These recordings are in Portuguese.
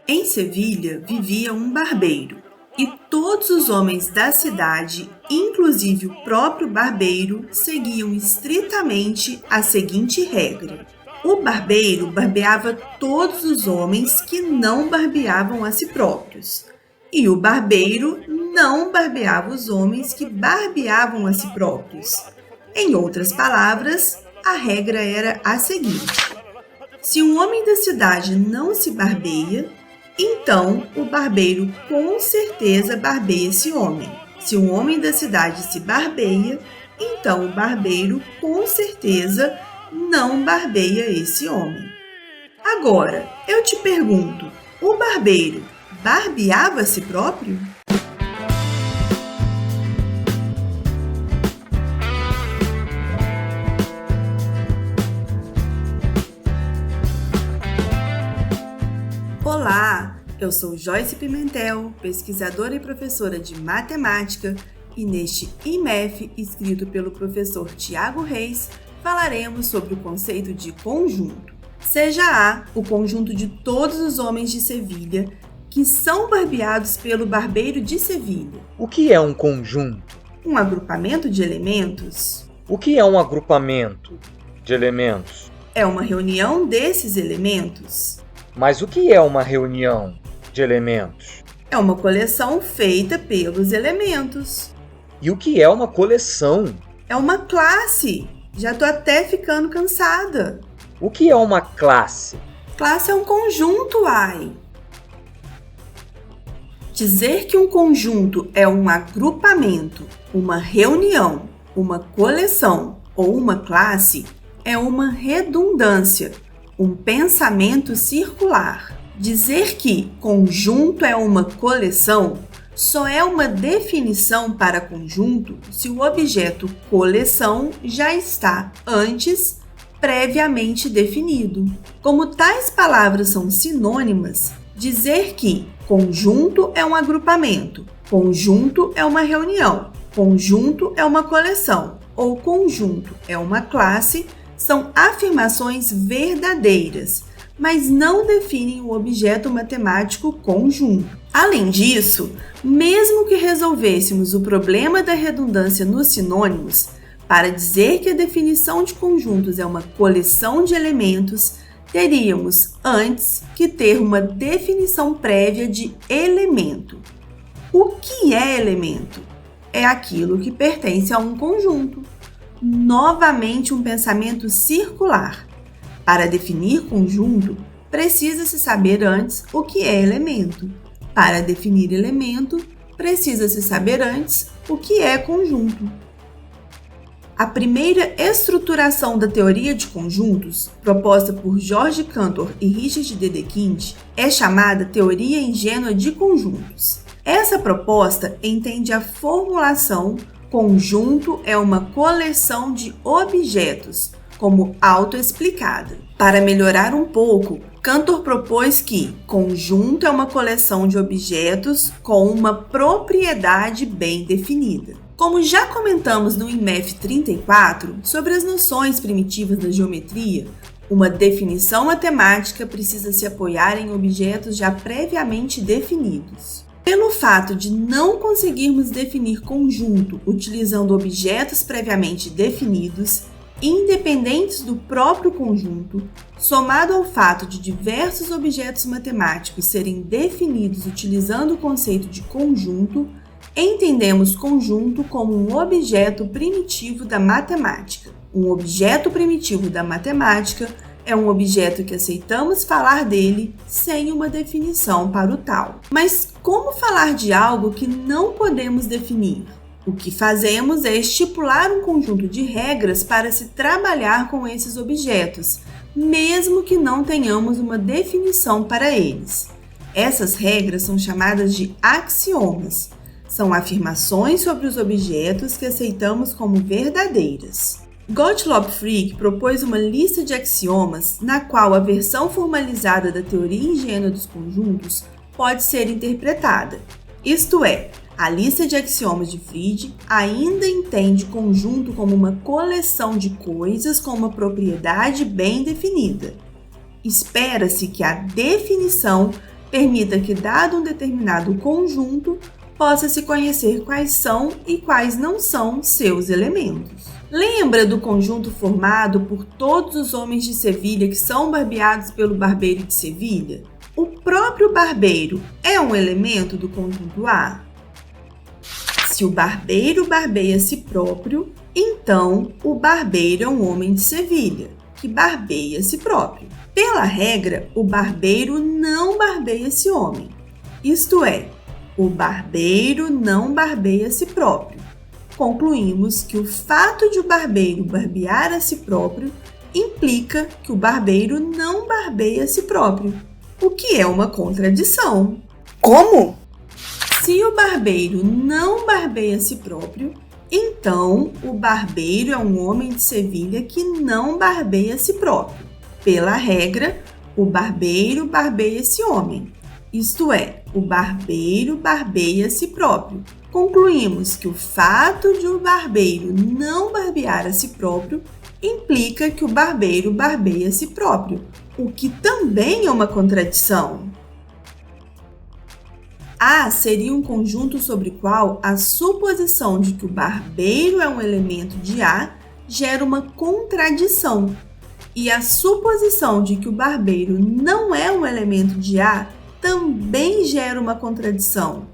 Em Sevilha vivia um barbeiro, e todos os homens da cidade, inclusive o próprio barbeiro, seguiam estritamente a seguinte regra: o barbeiro barbeava todos os homens que não barbeavam a si próprios, e o barbeiro não barbeava os homens que barbeavam a si próprios. Em outras palavras, a regra era a seguinte: se um homem da cidade não se barbeia, então o barbeiro com certeza barbeia esse homem. Se um homem da cidade se barbeia, então o barbeiro com certeza não barbeia esse homem. Agora, eu te pergunto, o barbeiro barbeava a si próprio? Olá, eu sou Joyce Pimentel, pesquisadora e professora de matemática, e neste IMEF, escrito pelo professor Tiago Reis, falaremos sobre o conceito de conjunto. Seja A, o conjunto de todos os homens de Sevilha que são barbeados pelo barbeiro de Sevilha. O que é um conjunto? Um agrupamento de elementos. O que é um agrupamento de elementos? É uma reunião desses elementos. Mas o que é uma reunião de elementos? É uma coleção feita pelos elementos. E o que é uma coleção? É uma classe. Já tô até ficando cansada. O que é uma classe? Classe é um conjunto, ai. Dizer que um conjunto é um agrupamento, uma reunião, uma coleção ou uma classe é uma redundância, um pensamento circular. Dizer que conjunto é uma coleção só é uma definição para conjunto se o objeto coleção já está antes previamente definido. Como tais palavras são sinônimas, dizer que conjunto é um agrupamento, conjunto é uma reunião, conjunto é uma coleção ou conjunto é uma classe são afirmações verdadeiras, mas não definem o objeto matemático conjunto. Além disso, mesmo que resolvêssemos o problema da redundância nos sinônimos, para dizer que a definição de conjuntos é uma coleção de elementos, teríamos antes que ter uma definição prévia de elemento. O que é elemento? É aquilo que pertence a um conjunto. Novamente, um pensamento circular. Para definir conjunto, precisa-se saber antes o que é elemento. Para definir elemento, precisa-se saber antes o que é conjunto. A primeira estruturação da teoria de conjuntos, proposta por George Cantor e Richard Dedekind, é chamada teoria ingênua de conjuntos. Essa proposta entende a formulação conjunto é uma coleção de objetos, como autoexplicada. Para melhorar um pouco, Cantor propôs que conjunto é uma coleção de objetos com uma propriedade bem definida. Como já comentamos no IMEF 34 sobre as noções primitivas da geometria, uma definição matemática precisa se apoiar em objetos já previamente definidos. Pelo fato de não conseguirmos definir conjunto utilizando objetos previamente definidos, independentes do próprio conjunto, somado ao fato de diversos objetos matemáticos serem definidos utilizando o conceito de conjunto, entendemos conjunto como um objeto primitivo da matemática. Um objeto primitivo da matemática é um objeto que aceitamos falar dele sem uma definição para o tal. Mas como falar de algo que não podemos definir? O que fazemos é estipular um conjunto de regras para se trabalhar com esses objetos, mesmo que não tenhamos uma definição para eles. Essas regras são chamadas de axiomas. São afirmações sobre os objetos que aceitamos como verdadeiras. Gottlob Frege propôs uma lista de axiomas na qual a versão formalizada da teoria ingênua dos conjuntos pode ser interpretada. Isto é, a lista de axiomas de Frege ainda entende conjunto como uma coleção de coisas com uma propriedade bem definida. Espera-se que a definição permita que, dado um determinado conjunto, possa se conhecer quais são e quais não são seus elementos. Lembra do conjunto formado por todos os homens de Sevilha que são barbeados pelo barbeiro de Sevilha? O próprio barbeiro é um elemento do conjunto A? Se o barbeiro barbeia a si próprio, então o barbeiro é um homem de Sevilha, que barbeia a si próprio. Pela regra, o barbeiro não barbeia esse homem. Isto é, o barbeiro não barbeia a si próprio. Concluímos que o fato de o barbeiro barbear a si próprio implica que o barbeiro não barbeia a si próprio, o que é uma contradição. Como? Se o barbeiro não barbeia a si próprio, então o barbeiro é um homem de Sevilha que não barbeia a si próprio. Pela regra, o barbeiro barbeia esse homem. Isto é, o barbeiro barbeia a si próprio. Concluímos que o fato de o barbeiro não barbear a si próprio implica que o barbeiro barbeia a si próprio, o que também é uma contradição. A seria um conjunto sobre o qual a suposição de que o barbeiro é um elemento de A gera uma contradição, e a suposição de que o barbeiro não é um elemento de A também gera uma contradição.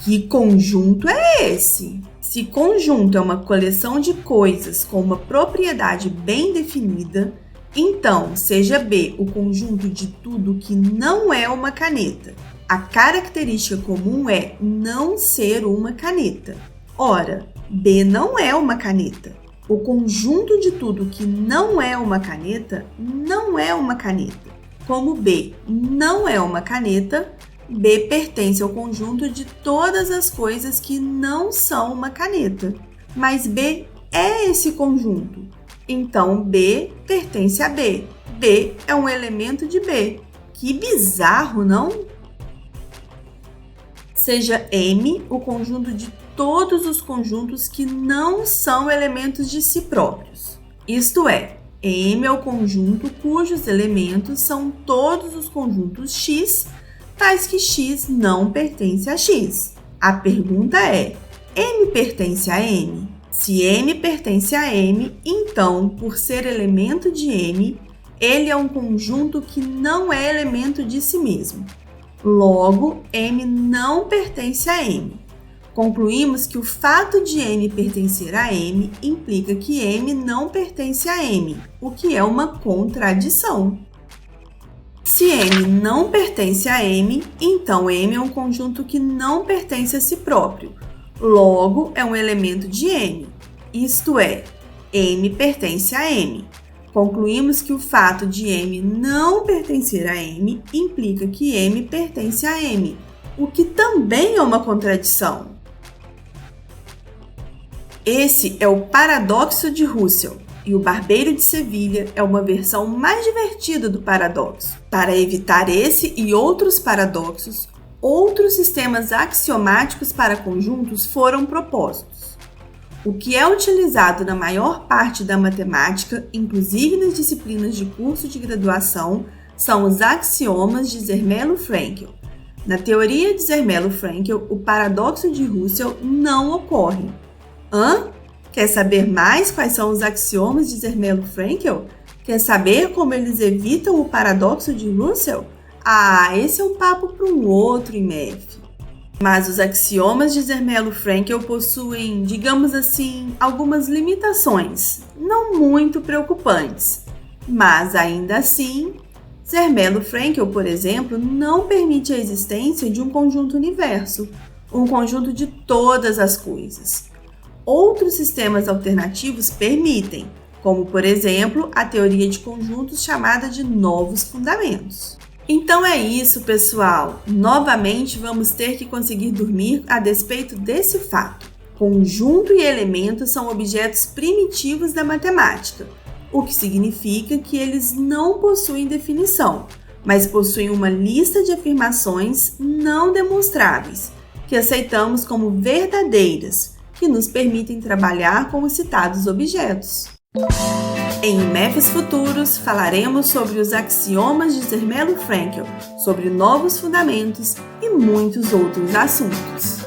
Que conjunto é esse? Se conjunto é uma coleção de coisas com uma propriedade bem definida, então seja B o conjunto de tudo que não é uma caneta. A característica comum é não ser uma caneta. Ora, B não é uma caneta. O conjunto de tudo que não é uma caneta não é uma caneta. Como B não é uma caneta, B pertence ao conjunto de todas as coisas que não são uma caneta. Mas B é esse conjunto. Então, B pertence a B. B é um elemento de B. Que bizarro, não? Seja M o conjunto de todos os conjuntos que não são elementos de si próprios. Isto é, M é o conjunto cujos elementos são todos os conjuntos X, tais que X não pertence a X. A pergunta é, M pertence a M? Se M pertence a M, então, por ser elemento de M, ele é um conjunto que não é elemento de si mesmo. Logo, M não pertence a M. Concluímos que o fato de M pertencer a M implica que M não pertence a M, o que é uma contradição. Se M não pertence a M, então M é um conjunto que não pertence a si próprio. Logo, é um elemento de M. Isto é, M pertence a M. Concluímos que o fato de M não pertencer a M implica que M pertence a M, o que também é uma contradição. Esse é o paradoxo de Russell, e o Barbeiro de Sevilha é uma versão mais divertida do paradoxo. Para evitar esse e outros paradoxos, outros sistemas axiomáticos para conjuntos foram propostos. O que é utilizado na maior parte da matemática, inclusive nas disciplinas de curso de graduação, são os axiomas de Zermelo-Fraenkel. Na teoria de Zermelo-Fraenkel, o paradoxo de Russell não ocorre. Quer saber mais quais são os axiomas de Zermelo-Fraenkel? Quer saber como eles evitam o paradoxo de Russell? Esse é um papo para um outro IMEF. Mas os axiomas de Zermelo-Fraenkel possuem, digamos assim, algumas limitações, não muito preocupantes. Mas ainda assim, Zermelo-Fraenkel, por exemplo, não permite a existência de um conjunto universo, um conjunto de todas as coisas. Outros sistemas alternativos permitem, como por exemplo a teoria de conjuntos chamada de novos fundamentos. Então é isso, pessoal. Novamente vamos ter que conseguir dormir a despeito desse fato. Conjunto e elemento são objetos primitivos da matemática, o que significa que eles não possuem definição, mas possuem uma lista de afirmações não demonstráveis, que aceitamos como verdadeiras, que nos permitem trabalhar com os citados objetos. Em IMEFs futuros, falaremos sobre os axiomas de Zermelo Fraenkel, sobre novos fundamentos e muitos outros assuntos.